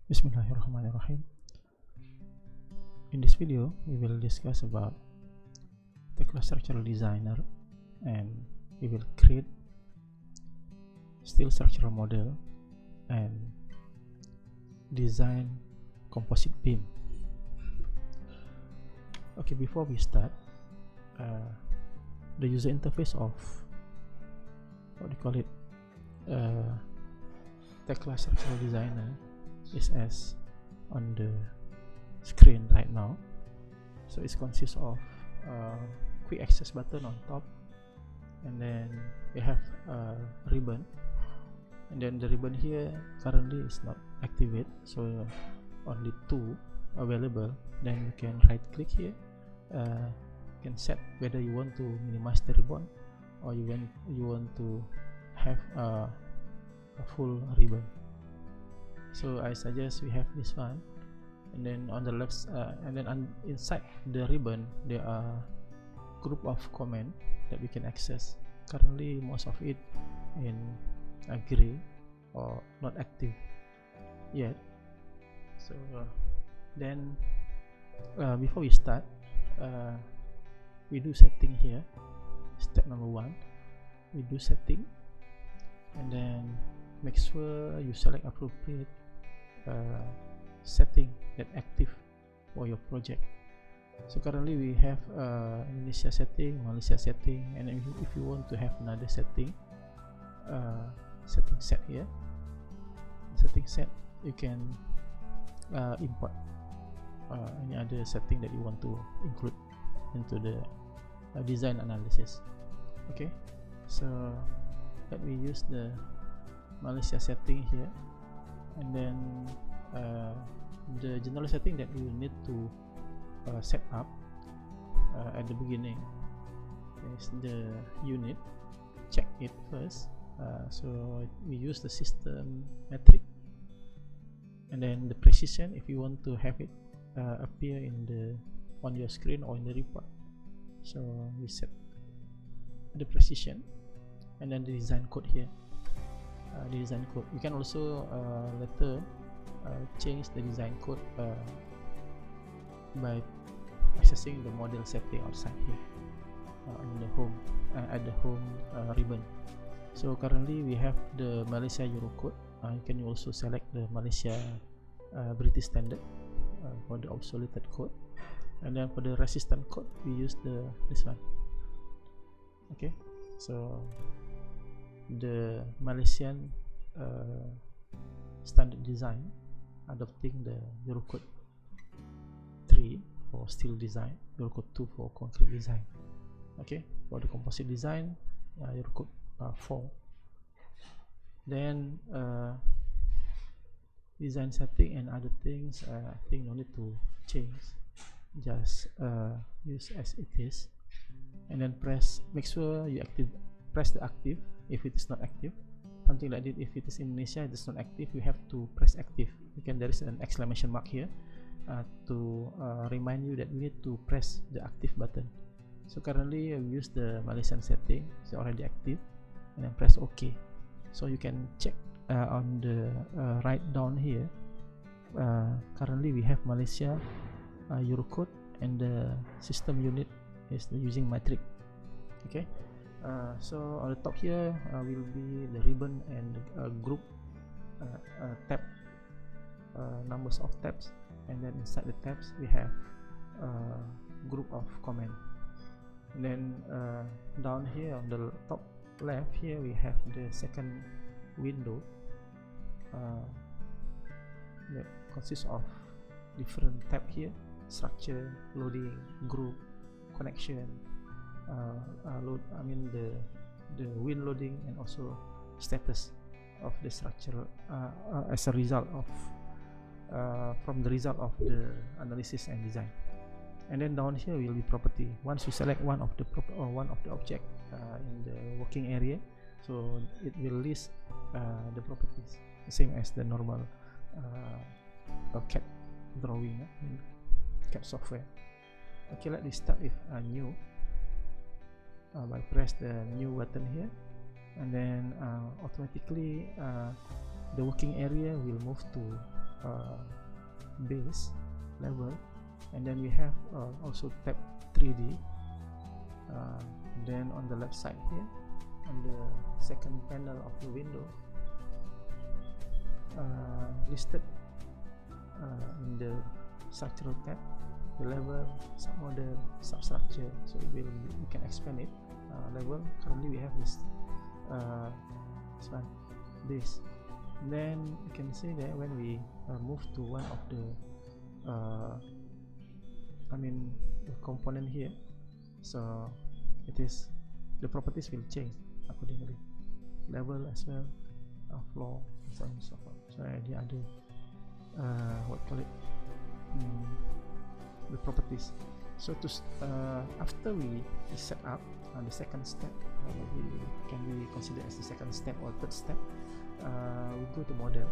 Bismillahirrahmanirrahim. In this video, we will discuss about Tekla Structural Designer, and we will create steel structural model and design composite beam. Okay, before we start, the user interface of Tekla Structural Designer is as on the screen right now. So it consists of quick access button on top, and then we have a ribbon, and then the ribbon here currently is not activated, so only two available. Then you can right click here, you can set whether you want to minimize the ribbon or you want to have a full ribbon. So I suggest we have this one, and then on the left and then inside the ribbon there are group of comment that we can access. Currently most of it in gray or not active yet. So then before we start, we do setting here. Step number 1, we do setting, and then make sure you select appropriate setting that active for your project. So currently we have Indonesia setting, Malaysia setting, and if you want to have another setting, setting set here, setting set, you can import any other setting that you want to include into the design analysis. Okay, so let me use the Malaysia setting here, and then the general setting that you need to set up at the beginning is the unit. Check it first. So we use the system metric, and then the precision if you want to have it appear on your screen or in the report. So we set the precision, and then the design code here. The design code, you can also later change the design code by accessing the model setting outside here in the home at the home ribbon. So currently we have the Malaysia Euro code. You can also select the Malaysia British standard for the obsoleted code, and then for the resistant code we use this one. Okay, so the Malaysian standard design adopting the Eurocode 3 for steel design, Eurocode 2 for concrete design. Okay, for the composite design, Eurocode 4. Then design setting and other things, I think no need to change, just use as it is, and then make sure you press the active if it is not active. Something like that, if it is in Indonesia it is not active, you have to press active. There is an exclamation mark here to remind you that you need to press the active button. So currently I use the Malaysian setting, it's already active, and then press OK. So you can check on the right down here. Currently we have Malaysia Eurocode, and the system unit is using metric. Okay, so on the top here will be the ribbon and the group tab, numbers of tabs, and then inside the tabs we have group of comment. And then down here on the top left here we have the second window that consists of different tab here: structure, loading, group, connection, the wind loading, and also status of the structure as a result of from the result of the analysis and design. And then down here will be property. Once you select one of the object in the working area, so it will list the properties, the same as the normal CAD drawing in CAD software. Okay, let me start with new by press the new button here, and then automatically the working area will move to base level, and then we have also tab 3D. Then on the left side here, on the second panel of the window, listed in the structural tab, the level, submodel, substructure. So it will, we can expand it. Level, currently we have this one, this. Then you can see that when we move to one of the the component here, so it is, the properties will change accordingly, level as well, floor, and so on and so forth. So the other what call it, the properties. So to after we set up the second step, can be considered as the second step or third step, we go to model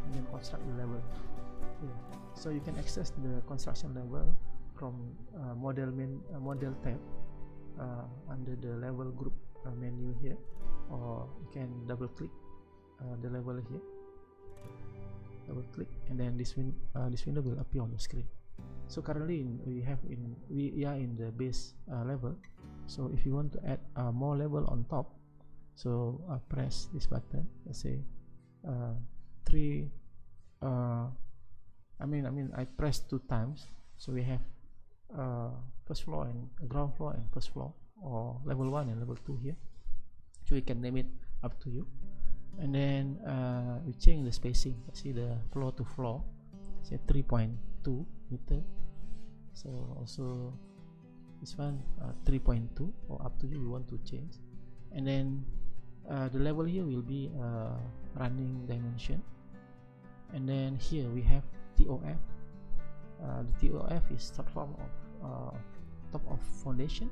and then construct the level. So you can access the construction level from model tab under the level group menu here, or you can double click the level here, double click, and then this window will appear on the screen. So currently we are in the base level. So if you want to add more level on top, so press this button. Let's say I press 2 times, so we have first floor and ground floor and first floor, or level 1 and level 2 here. So you can name it up to you. And then we change the spacing. Let's see the floor to floor, say 3.2 meter. So also this one 3.2, or up to you, you want to change. And then the level here will be running dimension. And then here we have TOF. The TOF is short form of top of foundation,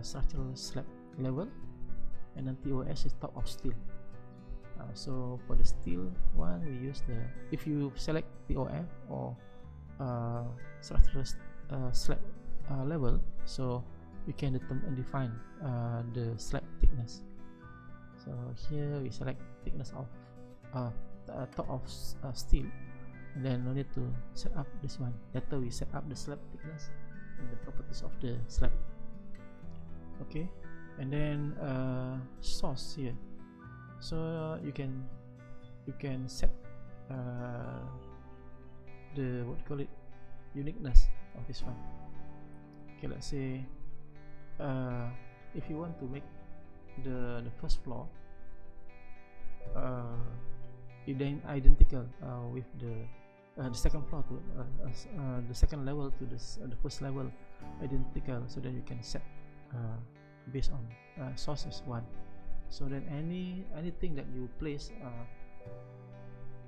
structural slab level, and then TOS is top of steel. So for the steel one, we use the, if you select TOF or structural slab level, so we can define the slab thickness. So here we select thickness of top of steel, and then no need to set up this one. Later we set up the slab thickness and the properties of the slab. Okay, and then source here. So you can set the uniqueness of this one. Okay, let's say if you want to make the first floor identical with the second floor to the second level to the first level identical, so then you can set based on sources 1. So then anything that you place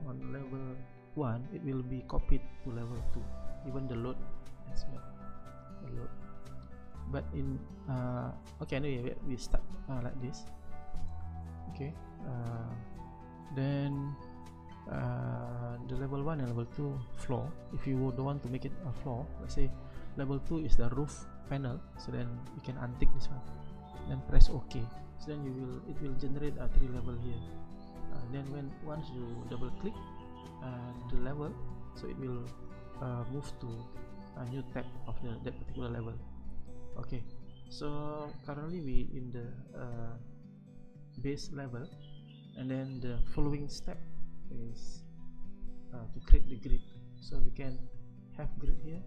on level 1, it will be copied to level 2, even the load as well, the load. But in okay, anyway, we start like this. Okay, then the level 1 and level 2 floor, if you don't want to make it a floor, let's say level 2 is the roof panel, so then you can untick this one, then press OK. So then it will generate a 3 level here. Then once you double click the level, so it will move to a new tab of that particular level. Okay, so currently we in the base level, and then the following step is to create the grid. So we can have grid here,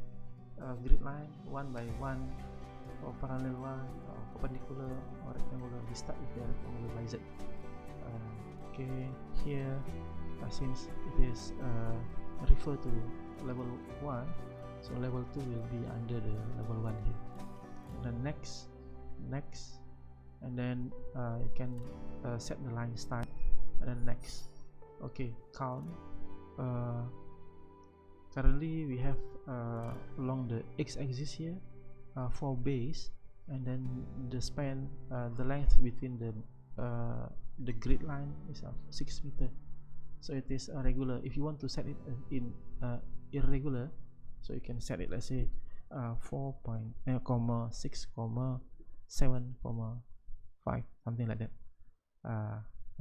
grid line 1 by 1, or parallel 1, or perpendicular, or rectangular. We start with the rectangular by Z. Okay, here since it is refer to level 1, so level 2 will be under the level 1 here. And then next, and then you can set the line start, and then next. Okay, count. Currently we have along the x-axis here 4 base, and then the span, the length between the grid line is 6 meter. So it is regular. If you want to set it in irregular, so you can set it, let's say 4.6,7,5, something like that.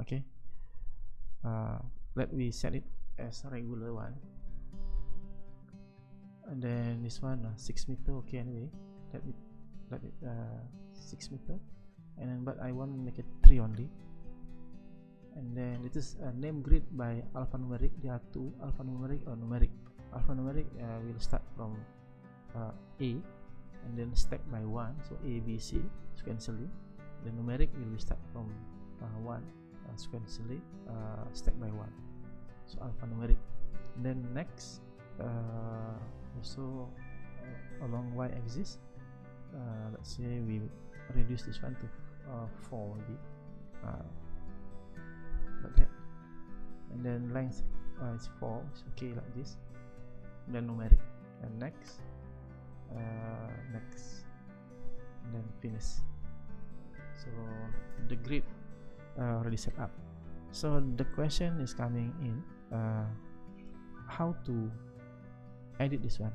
Okay, let me set it as a regular one, and then this one 6 meter. Okay, anyway, let it 6 meter, and then but I want to make it 3 only. And then it is a name grid by alphanumeric. There are two, alphanumeric or numeric. Alphanumeric will start from A and then stack by 1, so A, B, C sequentially. The numeric will be start from 1 sequentially, stack by 1, so alphanumeric. And then next also along y-axis, let's say we reduce this one to 4 maybe, like that, and then length is 4, it's okay like this. And then numeric, and next, and then finish. So the grid already set up. So the question is coming in, how to edit this one.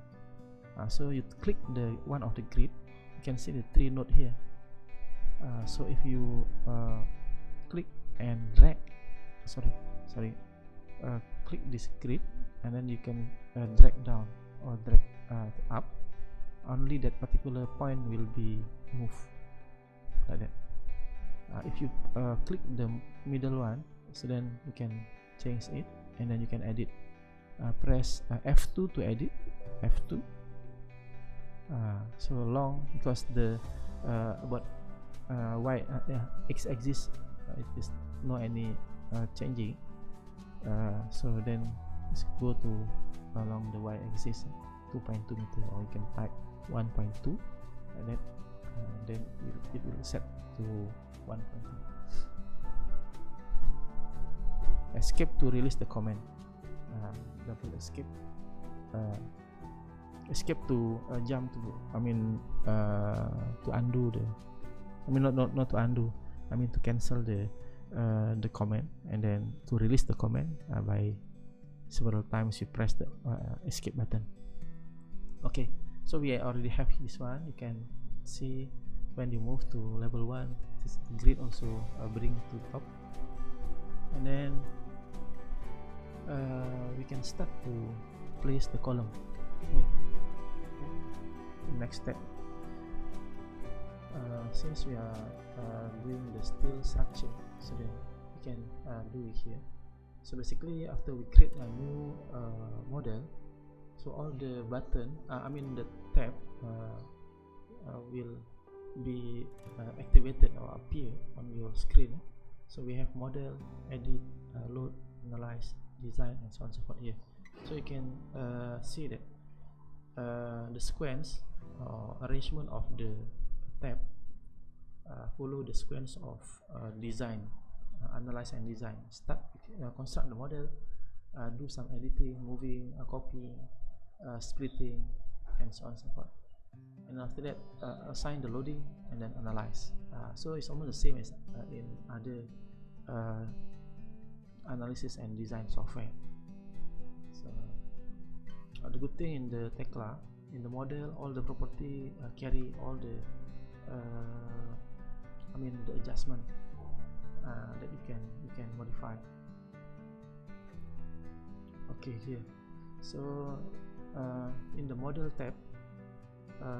So you click the one of the grid, you can see the 3 node here. So if you click and drag, click this grid, and then you can drag down or drag up. Only that particular point will be moved like that. If you click the middle one, so then you can change it, and then you can edit. Press F2 to edit. F2. So long, because the about x-axis it is no any changing. So then let's go to along the y-axis 2.2 meter, or you can type 1.2, and then it will set to 1.2. Escape to release the command. Double escape. Escape to jump to, to undo the, not to undo, to cancel the command, and then to release the command by several times you press the escape button. Okay, so we already have this one. You can see when you move to level 1, this grid also bring to top, and then we can start to place the column here. Next step, since we are doing the steel structure, so then we can do it here. So basically, after we create a new model, so all the button, the tab will be activated or appear on your screen. So we have model, edit, load, analyze, design, and so on and so forth here. So you can see that the sequence or arrangement of the tab follow the sequence of design, analyze and design. Start, construct the model, do some editing, moving, copying, splitting, and so on and so forth. And after that, assign the loading and then analyze. So it's almost the same as in other analysis and design software. So the good thing in the Tekla, in the model, all the property carry all the the adjustment that you can modify. Okay, here. So in the model tab,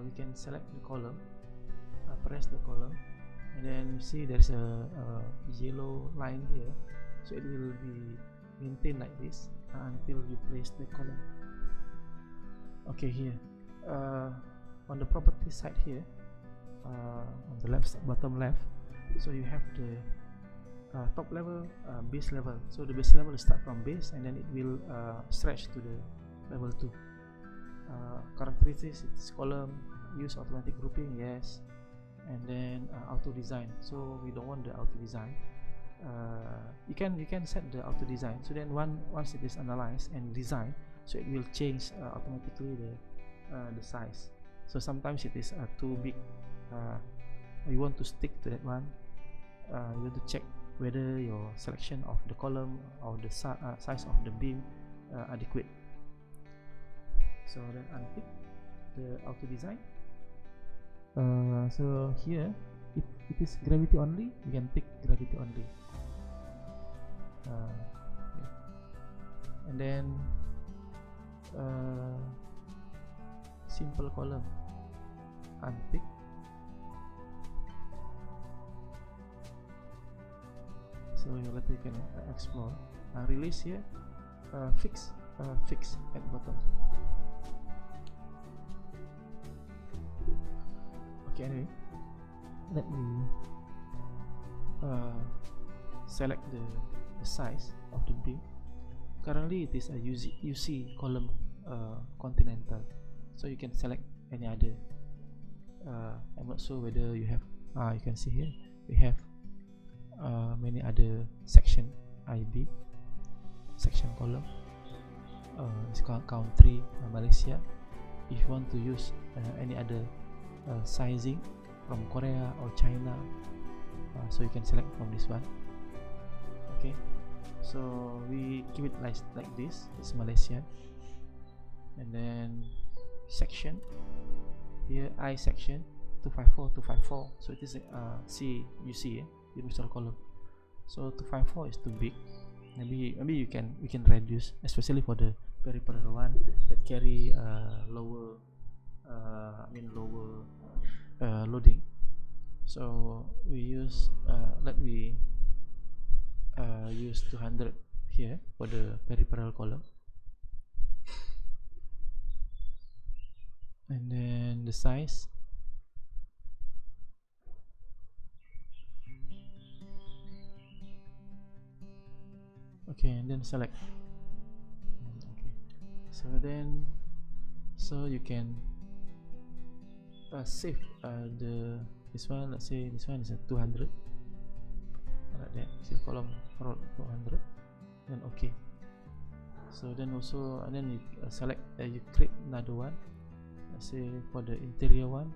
we can select the column, press the column, and then see there's a yellow line here. So it will be maintained like this until you place the column. Okay, here on the property side here, on the bottom left, so you have the top level, base level. So the base level start from base, and then it will stretch to the level 2. Characteristics, it's column, use automatic grouping, yes, and then auto design. So we don't want the auto design. You can set the auto design. So then once it is analyzed and designed, so it will change automatically the size. So sometimes it is too big. You want to stick to that one. You want to check whether your selection of the column or the size of the beam adequate. So then untick the auto design. So here, if it is gravity only, you can tick gravity only. and then simple column, unpick, so later you can explore. Release here, fix at bottom. Okay, anyway, let me select the size of the beam. Currently it is a UC column continental, so you can select any other. I'm not sure whether you have, you can see here we have many other section IB, section column. It's called country, Malaysia. If you want to use any other sizing from Korea or China, so you can select from this one. Okay, so we keep it like this. It's Malaysia, and then section here, I section 254 254, so it is C, you see universal column. So 254 is too big. Maybe we can reduce, especially for the peripheral one that carry lower loading. So we use use 200 here for the peripheral column, and then the size, okay, and then select. Okay, so you can save this one. Let's say this one is at 200, like that. See column for 200, then okay. So then also, and then you select, you create another one. Let's say for the interior one,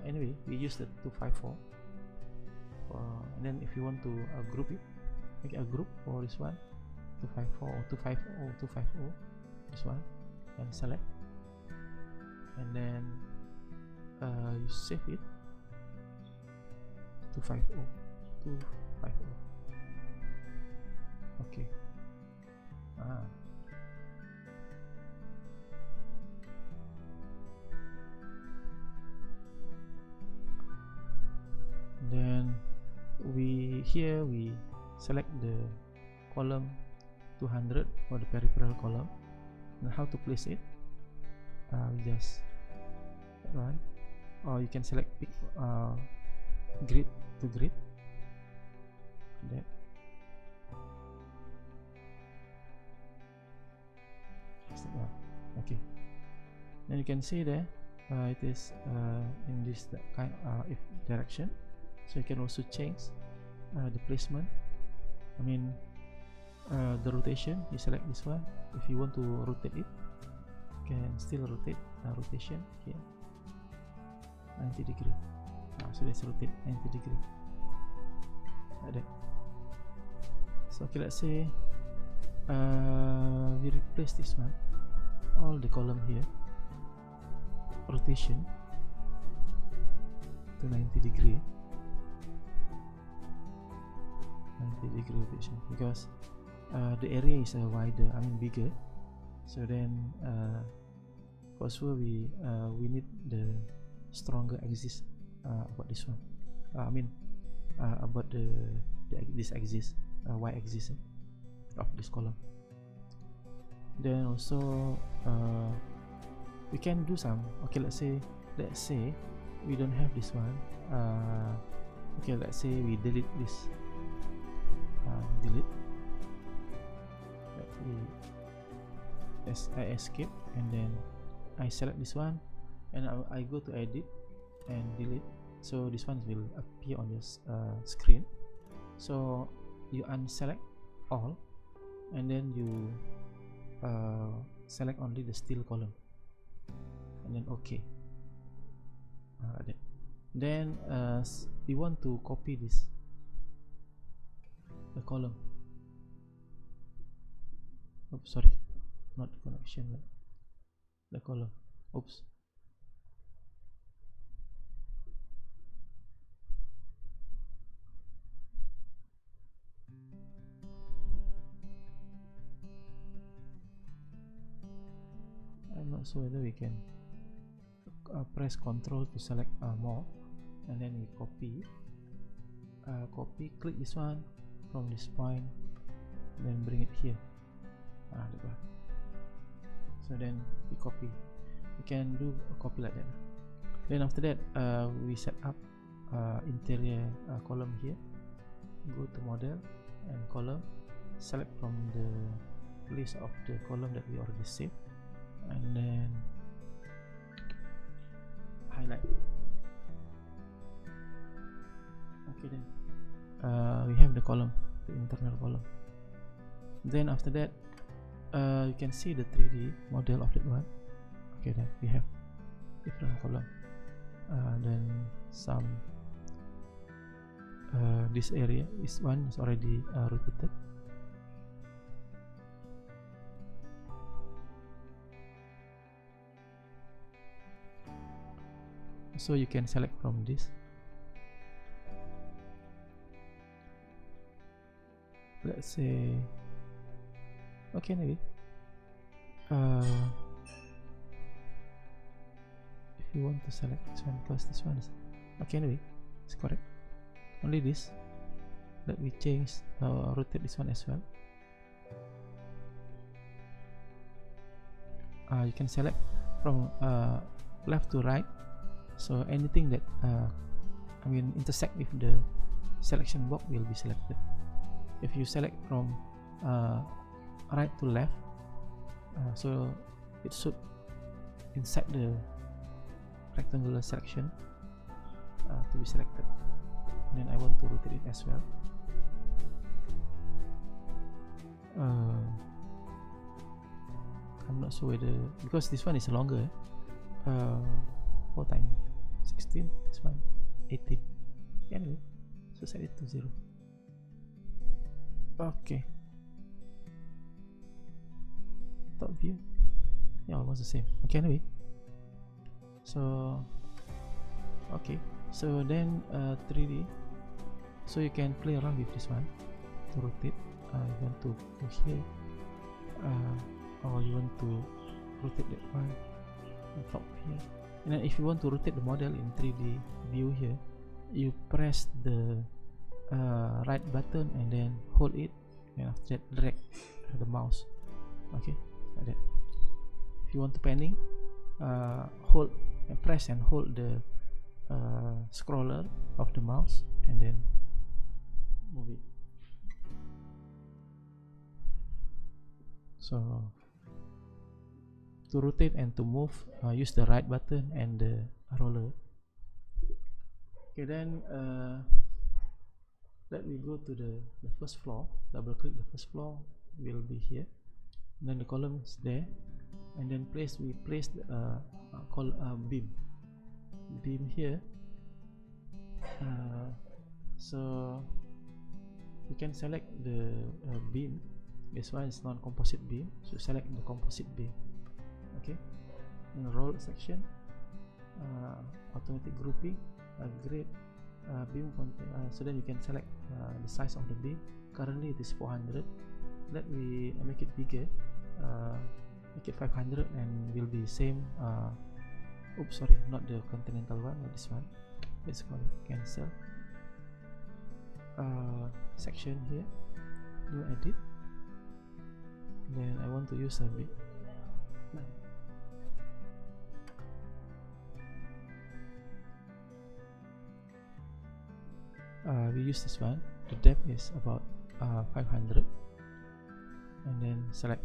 anyway we use the 254, and then if you want to group it, make a group for this one, 254 or 250 250, this one, and select, and then you save it, 250 250. Okay. Then we select the column 200 for the peripheral column, and how to place it, we just run, or you can select grid to grid, that. Okay, then you can see there it is in this kind if direction. So you can also change the placement, the rotation. You select this one. If you want to rotate it, you can still rotate rotation here, 90 degree. So let's rotate 90 degree like that. So okay, let's say we replace this one, all the column here, rotation to 90 degree, 90 degree rotation, because the area is wider, bigger. So then for sure we need the stronger axis about this one. About this axis, y axis of this column. Then also we can do some. Okay, let's say we don't have this one. Okay, let's say we delete this. Delete. I escape, and then I select this one, and I go to edit and delete. So this one will appear on this screen. So you unselect all, and then you select only the steel column, and then OK. Then we want to copy this, the column. Oops, sorry, not the connection, but the column. Oops. not sure whether we can press Ctrl to select more, and then we copy, click this one from this point, then bring it here. So then we copy. We can do a copy like that. Then after that, we set up interior column here. Go to model and column, select from the list of the column that we already saved, and then highlight. Okay, then we have the column, the internal column. Then after that, you can see the 3D model of that one. Okay, then we have different column. Then some this area, this one is already rotated. So you can select from this. Let's say, okay, maybe if you want to select this one, because this one is okay, anyway, it's correct. Only this. Let me change, rotate this one as well. You can select from left to right. So anything that intersect with the selection box will be selected. If you select from right to left, so it should inside the rectangular selection to be selected. And then I want to rotate it as well. I'm not sure whether, because this one is longer, 4 times 16, this one 18. Anyway, so set it to 0. Okay, top view, yeah, almost the same. Okay, anyway, so okay, so then 3D, so you can play around with this one to rotate. You want to go here, or you want to rotate that one on top here. And then if you want to rotate the model in 3D view here, you press the right button and then hold it, and after that drag the mouse. Okay, like that. If you want to panning, hold and press and hold the scroller of the mouse and then move it. So to rotate and to move, use the right button and the roller. Okay, then let me go to the first floor. Double click the first floor, will be here. And then the column is there, and then we place the beam here. So you can select the beam. This one is non-composite beam, so select the composite beam. Okay, in the roll section, automatic grouping, grade, beam content, so then you can select the size of the beam. Currently it is 400. Let me make it bigger, make it 500, and will be same. Oops, sorry, not the continental one, but this one. Let's call it cancel. Section here, new edit. Then I want to use a bit. We use this one. The depth is about 500, and then select.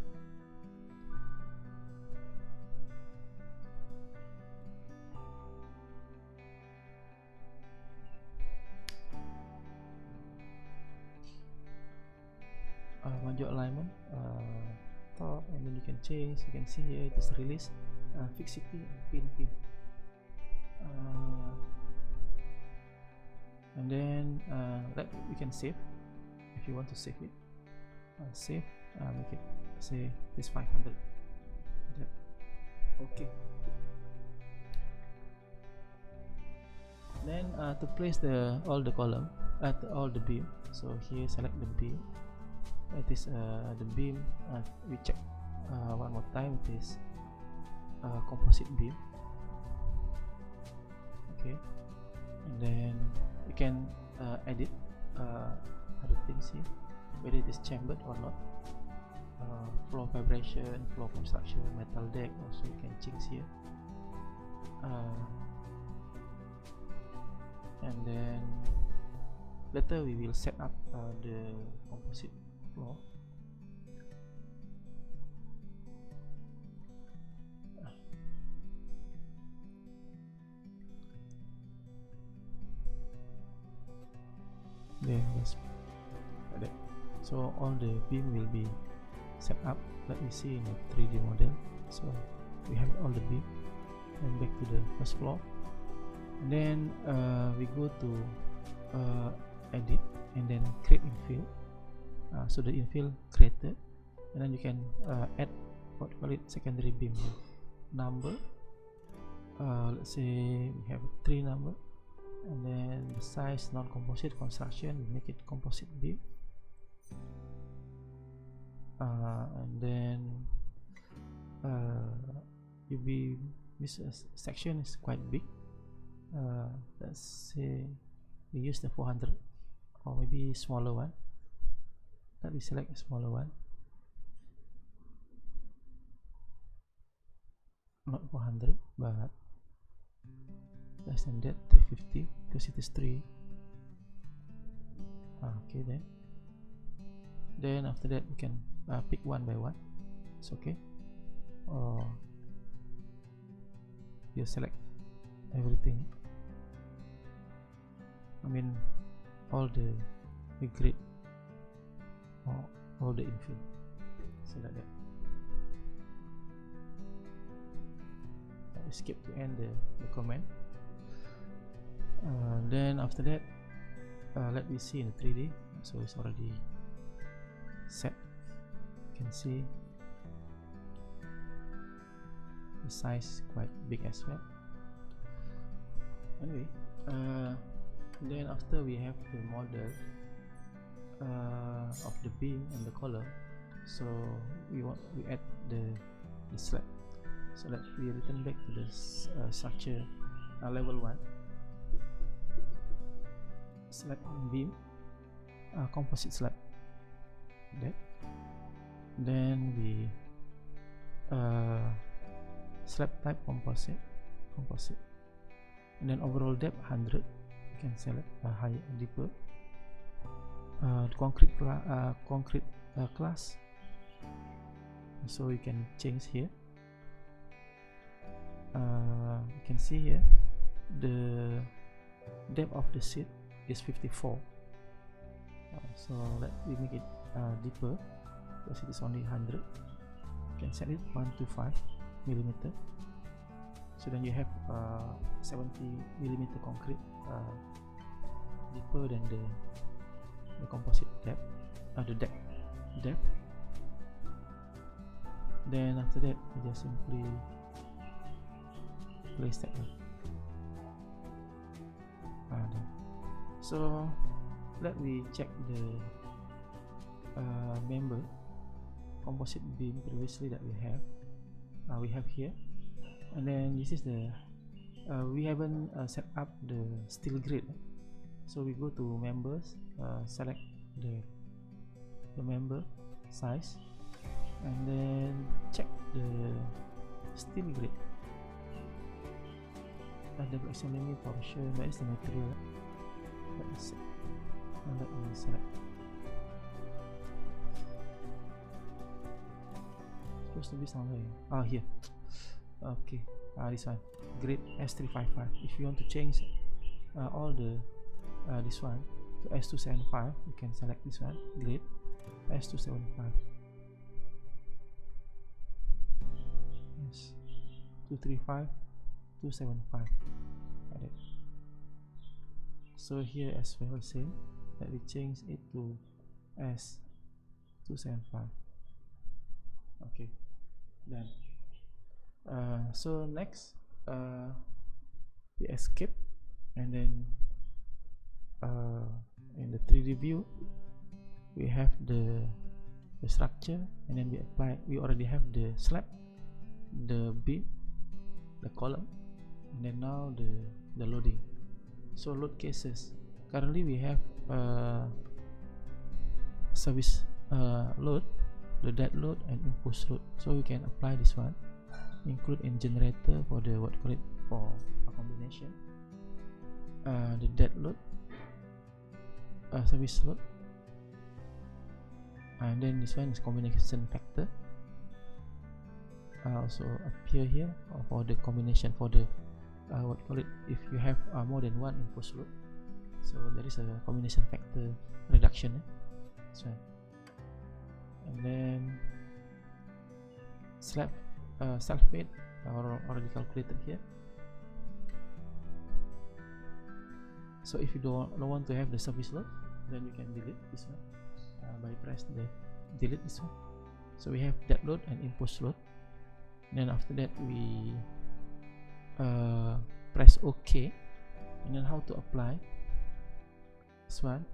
Maju alignment, top, and then you can change. You can see here it is release, fixity, and pin. And then we can save if you want to save it. Save, make it say this 500. Okay. Then to place all the column, all the beam. So here select the beam. It is the beam. We check one more time. It is composite beam. Okay, and then you can edit other things here, whether it is chambered or not. Floor vibration, floor construction, metal deck, also you can change here. And then later we will set up the composite floor. There, yes, like that. So all the beam will be set up. Let me see in a 3D model. So we have all the beam, and back to the first floor, and then we go to edit, and then create infill. So the infill created, and then you can add what call it secondary beam number. Let's say we have 3 number, and then the size non-composite construction, we make it composite beam. And then UV section is quite big. Let's say we use the 400 or maybe smaller one. Let me select a smaller one, not 400 but less than that, 350, because it is 3. Okay, then after that we can pick one by one. It's okay, or you select everything. I mean all the grid or all the infill, so like that. I skip to end the comment. Then after that, let me see in the 3D. So it's already set. You can see the size is quite big as well. Anyway, then after we have the model of the beam and the color, so we add the slab. So let we return back to the structure level 1, slab beam, composite slab. That. Then we slab type composite, and then overall depth 100. You can select higher, deeper. Concrete class. So you can change here. You can see here the depth of the seat is 54. So let me make it deeper, because it is only 100. You can set it 125 millimeter. So then you have 70 millimeter concrete, deeper than the composite depth, the deck depth. Then after that, you just simply place that one. So let me check the member composite beam previously that we have here, and then this is the we haven't set up the steel grid. So we go to members, select the member size, and then check the steel grid. The examining portion, that is the material. Let me see. Let me select. Supposed to be somewhere. Here. Okay. This one. Grade S355. If you want to change all the this one to S275, you can select this one. Grade S275. Yes. 235. 275. So here as well, same. Let me change it to S275. Okay, done. So next, we escape, and then in the 3D view, we have the structure, and then we already have the slab, the beam, the column, and then now the loading. So load cases, currently we have service load, the dead load, and impulse load. So we can apply this one, include in generator for the for a combination, the dead load, service load, and then this one is combination factor, also appear here for the combination for the if you have more than one impulse load, so there is a combination factor reduction, so, and then self-weight already calculated here. So if you don't want to have the service load, then you can delete this one by press the delete this one. So we have dead load and impulse load. And then after that we press OK, and then how to apply this one,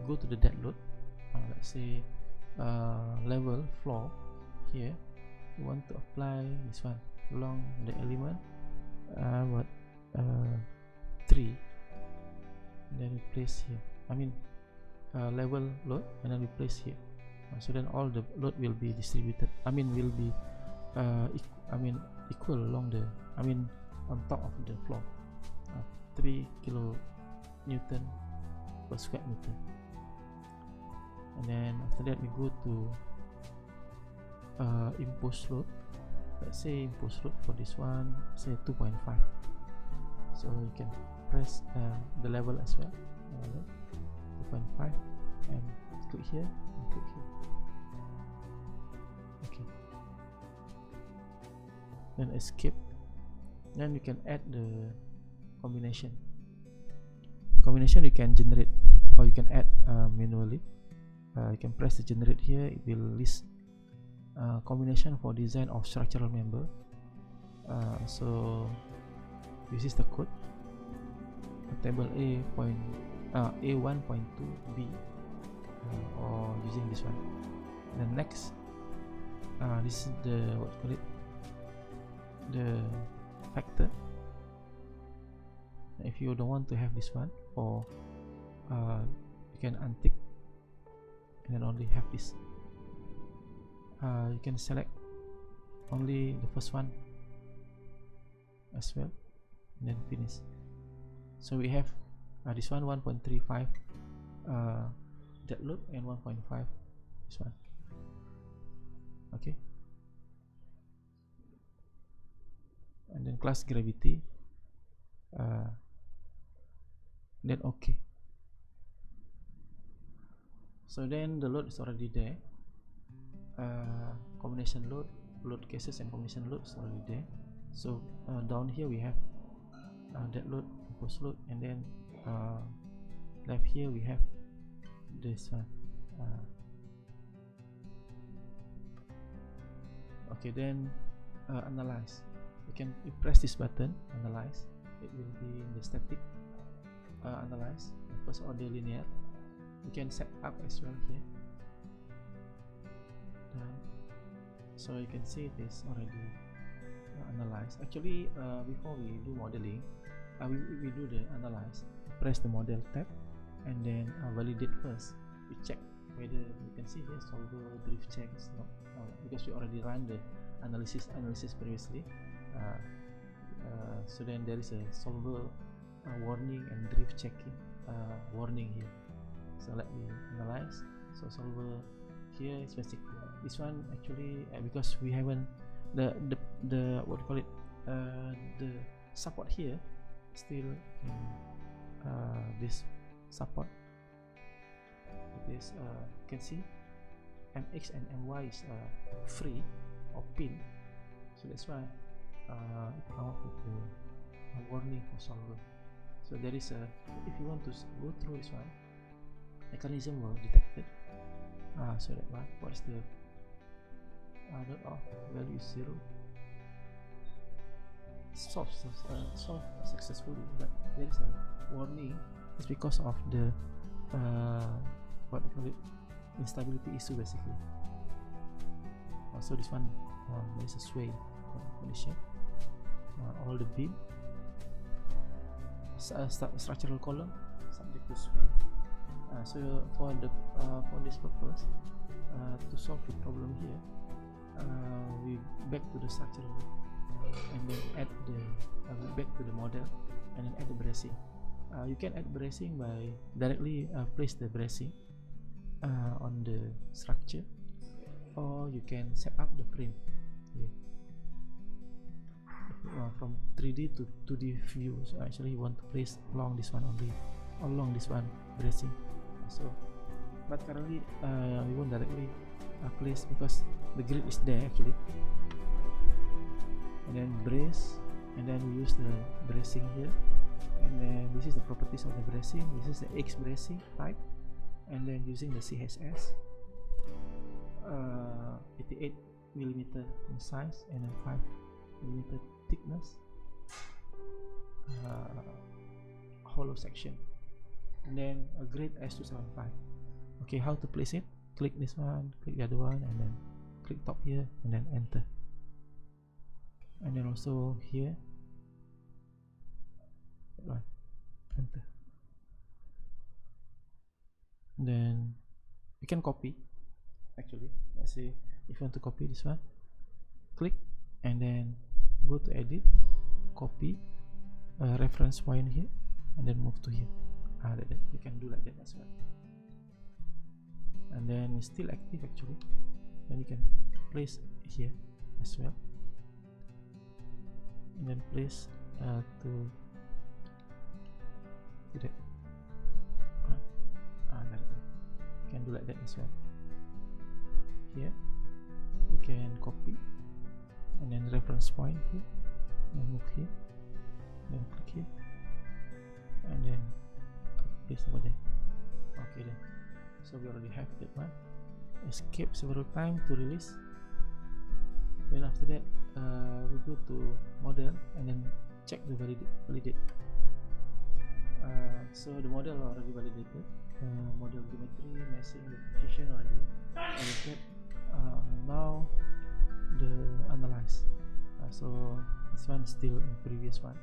go to the dead load, let's say level floor here, you want to apply this one along the element 3, and then we place here, level load, and then we place here, so then all the load will be distributed, will be equal along the, on top of the floor, 3 kN per square meter. And then after that we go to impulse load. Let's say impulse load for this one, say 2.5. So you can press the level as well, 2.5, and click here and click here. Okay. Then escape. Then you can add the combination. Combination you can generate, or you can add manually. You can press the generate here. It will list combination for design of structural member. So this is the code, table A1.2b, or using this one. Then next, this is the the factor. If you don't want to have this one, or you can untick and then only have this. You can select only the first one as well, and then finish. So we have this one 1.35 dead load, and 1.5 this one. Okay, and then class gravity, then okay. So then the load is already there. Combination load cases and combination load is already there. So down here we have dead load, impulse load, and then left here we have this one. Okay, then analyze. You press this button, analyze. It will be in the static analyze, first order linear. You can set up as well here. So you can see it is already analyzed. Actually, before we do modeling, we do the analyze. Press the model tab, and then validate first. We check whether you can see here solver drift check is not, because we already run the analysis previously. So then there is a solver warning and drift checking warning here. So let me analyze. So solver here is basically this one, actually because we haven't the what do you call it, the support here still in this support. It is you can see MX and MY is free or pin, so that's why it come up with the warning for solver. So there is a, if you want to go through this one, mechanism will detect it. So that one, what's the dot off value is 0. Solved successfully, but there is a warning. It's because of the what do you call it, instability issue basically. Also this one there is a sway condition. all the beam, structural column subject to swing. So for this purpose, to solve the problem here, we back to the structural and then add the back to the model and then add the bracing. You can add bracing by directly place the bracing on the structure, or you can set up the frame here. From 3D to 2D view. So actually you want to place along this one only, along this one bracing. So but currently we won't directly place because the grid is there actually, and then brace, and then we use the bracing here, and then this is the properties of the bracing. This is the X bracing type, and then using the CHS 88 millimeter in size and then 5 millimeter thickness, hollow section, and then a grade S275. Okay, how to place it? Click this one, click the other one, and then click top here, and then enter. And then also here, right, enter. And then you can copy. Actually, let's say if you want to copy this one, click and then go to edit, copy reference point here, and then move to here. Like that. You can do like that as well. And then it's still active actually. Then you can place here as well, and then place to that. Like that. You can do like that as well. Here you can copy and then reference point here, then move here, then click here, and then place over there. Okay then, so we already have that one. Escape several times to release. Then after that we go to model and then check the validate. So the model already validated. Model geometry, meshing, the precision already validated. Now the analyze. So this one is still in previous one.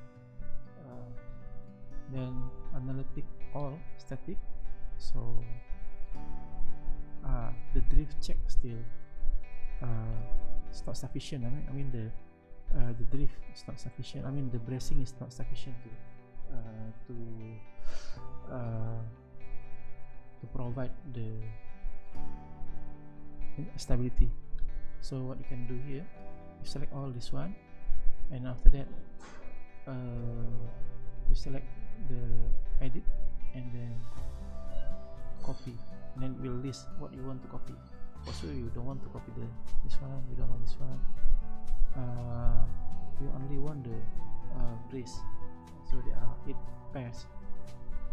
Then analytic all static. So the drift check still it's not sufficient. I mean the drift is not sufficient. I mean the bracing is not sufficient to provide the stability. So what you can do here, you select all this one, and after that you select the edit and then copy, and then we'll list what you want to copy. For sure you don't want to copy this one, you don't want this one, you only want the brace. So there are 8 pairs,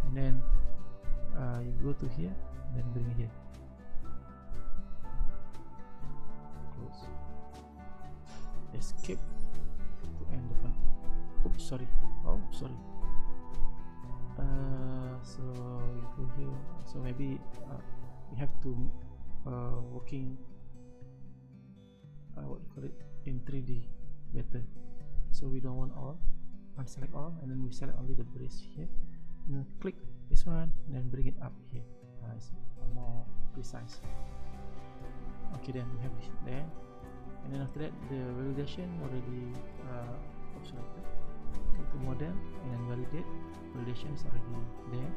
and then you go to here, then bring it here, close, escape to end the one. Oops, sorry. Oh, sorry. So you go here. So maybe we have to working what you call it in 3D better. So we don't want all. Unselect all, and then we select only the brace here. And then click this one, and then bring it up here. It's more precise. Okay, then we have this there, and then after that the validation already selected. Go to model and then validate. Validation is already there,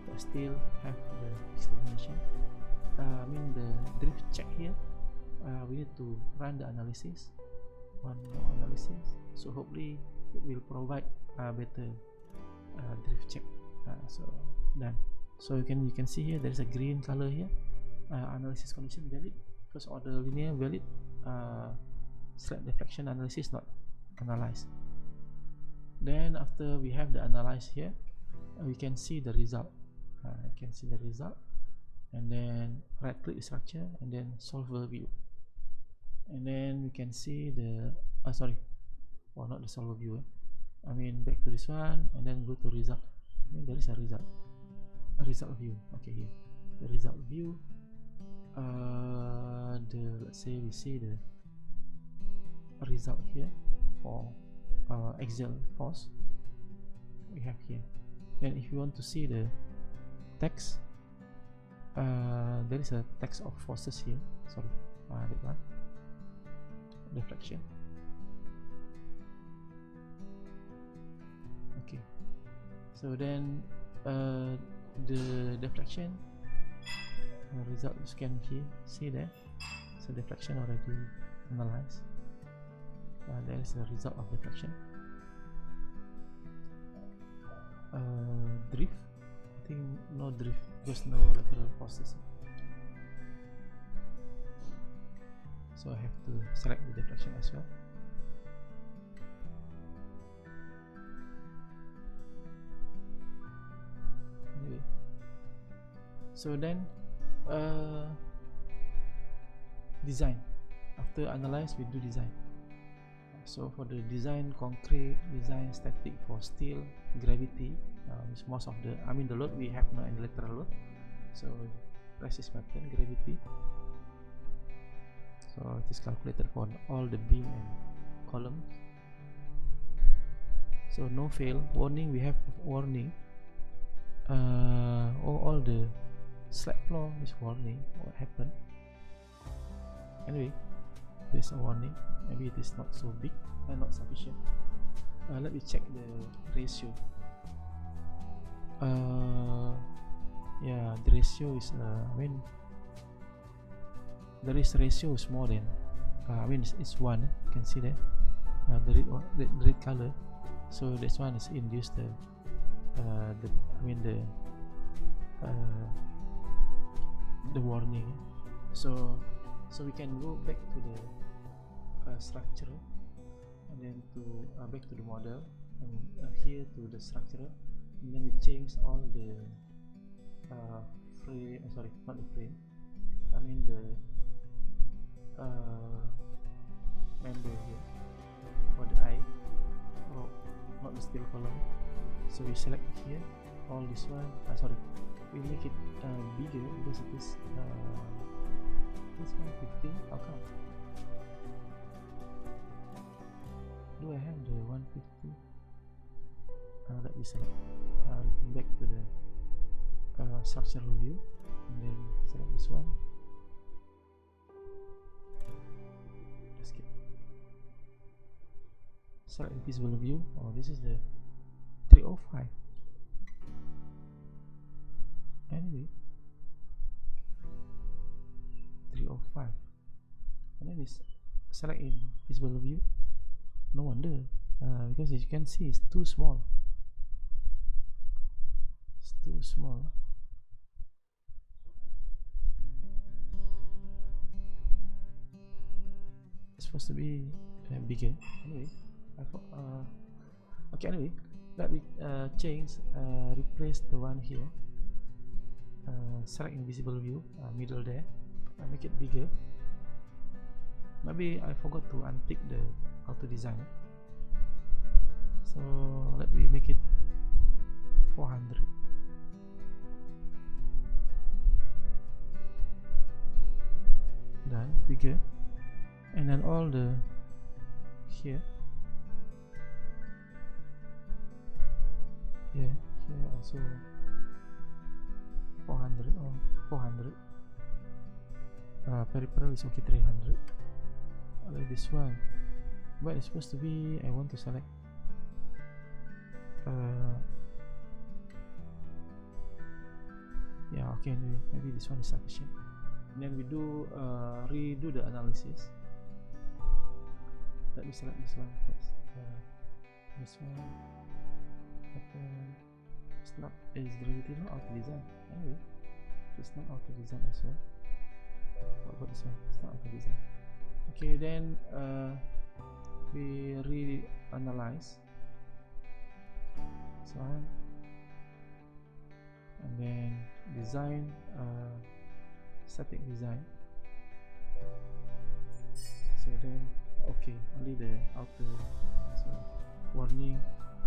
but still have the discrimination. I mean the drift check here. We need to run the analysis, one more analysis. So hopefully it will provide a better drift check. So done. So you can see here there is a green color here. Analysis condition valid because all the linear valid. Slight deflection analysis not analyzed. Then after we have the analyze here, we can see the result. You can see the result, and then right click the structure and then solver view, and then we can see the not the solver view. I mean back to this one and then go to result. I mean there is a result view. Okay, here the result view. Let's say we see the result here for axial force we have here. Then if you want to see the text, there is a text of forces here. Sorry, that one, deflection. Okay, so then the deflection result you can here see there. So deflection already analyzed. There is a result of deflection. Drift, I think no drift because no lateral forces. So I have to select the deflection as well. Anyway, so then design. After analyze, we do design. So for the design, concrete, design static for steel, gravity, is most of the, the load we have now in lateral load. So resist pattern, gravity. So it is calculated for all the beam and columns. So no fail, warning, we have warning. All the slab floor is warning, what happened. Anyway, there's a warning, maybe it is not so big and not sufficient. Let me check the ratio. Yeah, the ratio is the ratio is more than it's 1, you can see that the red color. So this one is induced the warning. So we can go back to the structure, and then to back to the model, and here to the structure, and then we change all the frame, sorry, not the frame, the member here for the eye, or not the steel column. So we select here all this one, sorry, we make it bigger because it is this 150. How come? Do I have the 150? Let me select. Return back to the structural view, and then select this one. Escape. Select visible view. Oh, this is the 305. Anyway, 305, and then it's select in visible view. No wonder, because as you can see, it's too small. It's too small. It's supposed to be bigger. Anyway, okay. Anyway, let me change, replace the one here. Select invisible view, middle there. Make it bigger. Maybe I forgot to untick the auto design. So let me make it 400. Done, bigger. And then all the here also 400 or 400. Peripheral is okay, 300. Like this one, but it's supposed to be, I want to select yeah, okay, maybe this one is sufficient. And then we do redo the analysis. Let me select this one first. This one, it's not, is gravity not auto design? Anyway, it's not auto design as well. What about this one? It's not auto design. Okay, then we reanalyze this one, and then design, static design. So then, okay, only the outer, so warning,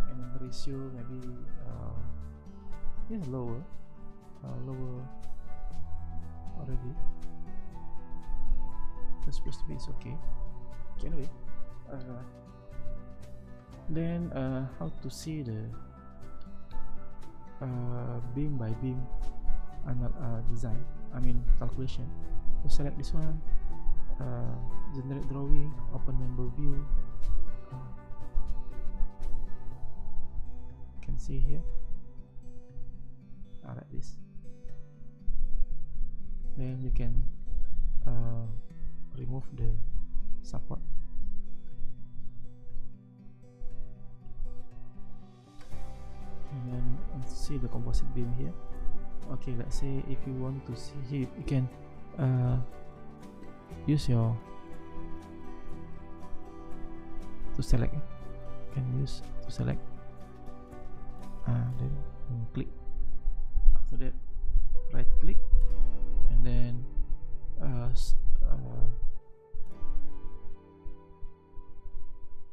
and then the ratio maybe lower already. It's supposed to be, it's okay. Anyway, Then how to see the beam by beam design, calculation. So select this one, generate drawing, open member view. You can see here, like this. Then you can remove the support. And then see the composite beam here. Okay, let's say if you want to see here, you can use your to select. You can use to select, then click. After that, right click, and then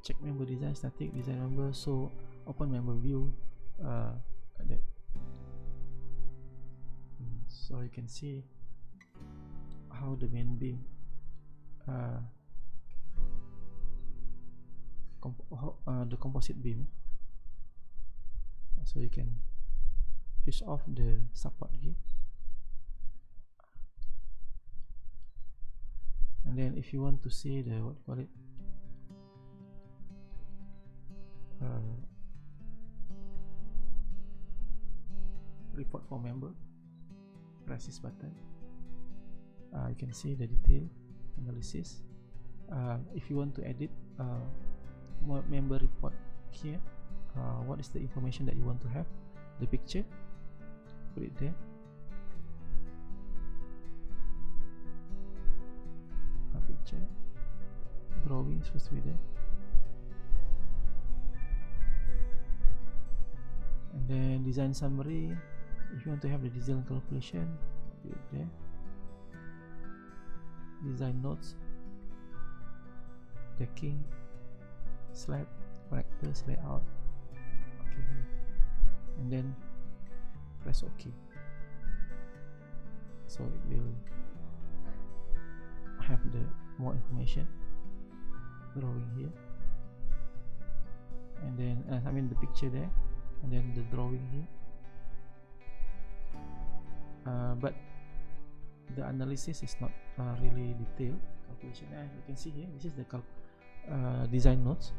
check member design, static design member. So open member view, like that. So you can see how the main beam the composite beam. So you can fish off the support here, and then if you want to see the what you call it, report for member, press this button. You can see the detail analysis. If you want to edit member report here, what is the information that you want to have, the picture, put it there. A picture, drawing is supposed to be there, and then design summary. If you want to have the design calculation, put it there. Design notes, decking, slab, connectors, layout. Okay, and then press OK. So it will have the more information drawing here, and then the picture there, and then the drawing here. But the analysis is not really detailed calculation. And you can see here, this is the design notes.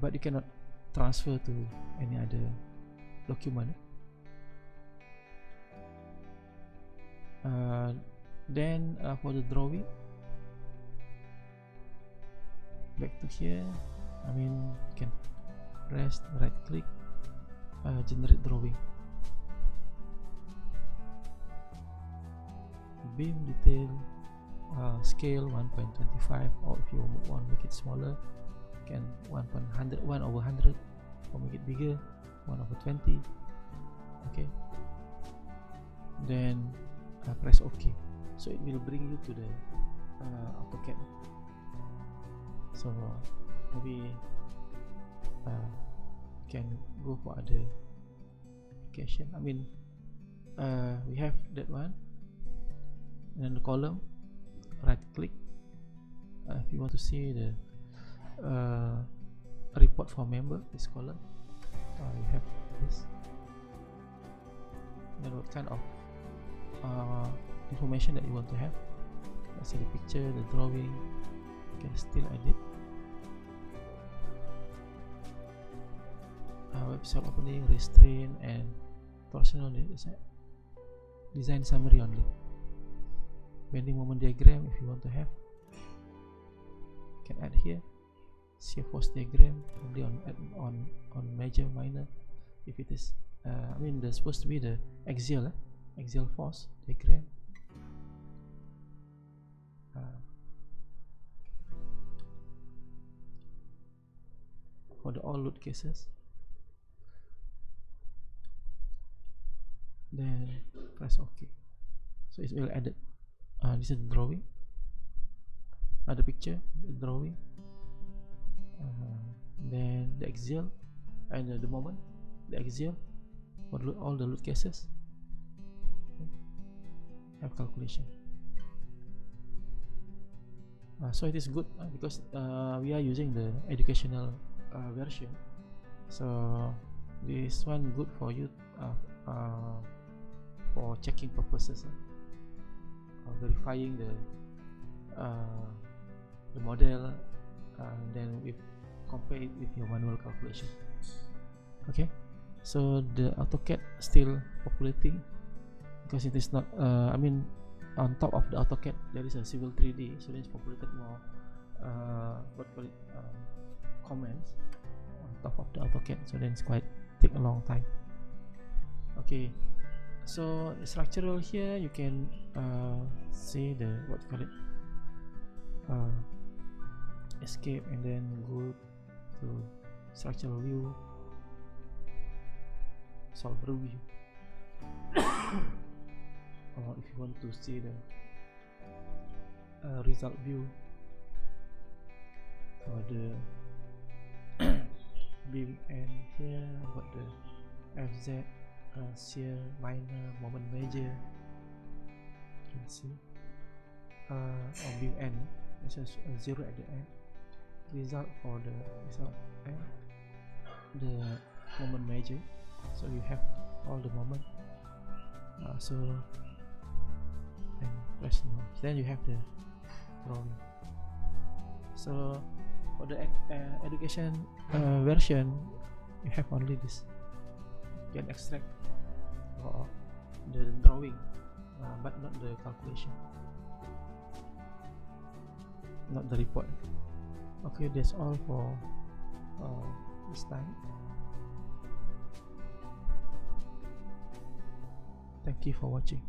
But you cannot transfer to any other document. Then for the drawing, back to here, you can press right click, generate drawing, beam detail, scale 1.25, or if you want to make it smaller, you can 1/100, or make it bigger, 1/20. Okay, then press OK. So it will bring you to the AutoCAD. So maybe can go for other application. We have that one, and then the column, right click. If you want to see the report for member, this column, you have this. Then what kind of information that you want to have, let's say the picture, the drawing, you can still edit. Website opening, restraint, and torsional design summary only. Bending moment diagram, if you want to have, you can add here. Shear force diagram only on major, minor. If it is, there's supposed to be the axial force diagram. For the all load cases. Then press OK. So it will add this is the drawing, the picture, the drawing, then the axial, and the moment, the axial for all the load cases. Okay. Have calculation. So it is good because we are using the educational version, so this one good for you for checking purposes, verifying the model, then we compare it with your manual calculation. Okay, so the AutoCAD still populating because it is not I mean, on top of the AutoCAD there is a Civil 3D, so it's populated more what call it, commands on top of the AutoCAD, so then it's quite take a long time. Okay, so structural here you can see the what call it, escape and then go to structural view, solver view. Or if you want to see the result view for the beam, and here got the FZ, shear, minor, moment major, you can see, or beam end, it's just a 0 at the end, result for the result and the moment major, so you have all the moment. So and press no, then you have the drawing. So for the education version, you have only this, you can extract or the drawing, but not the calculation, not the report. Okay, that's all for this time. Thank you for watching.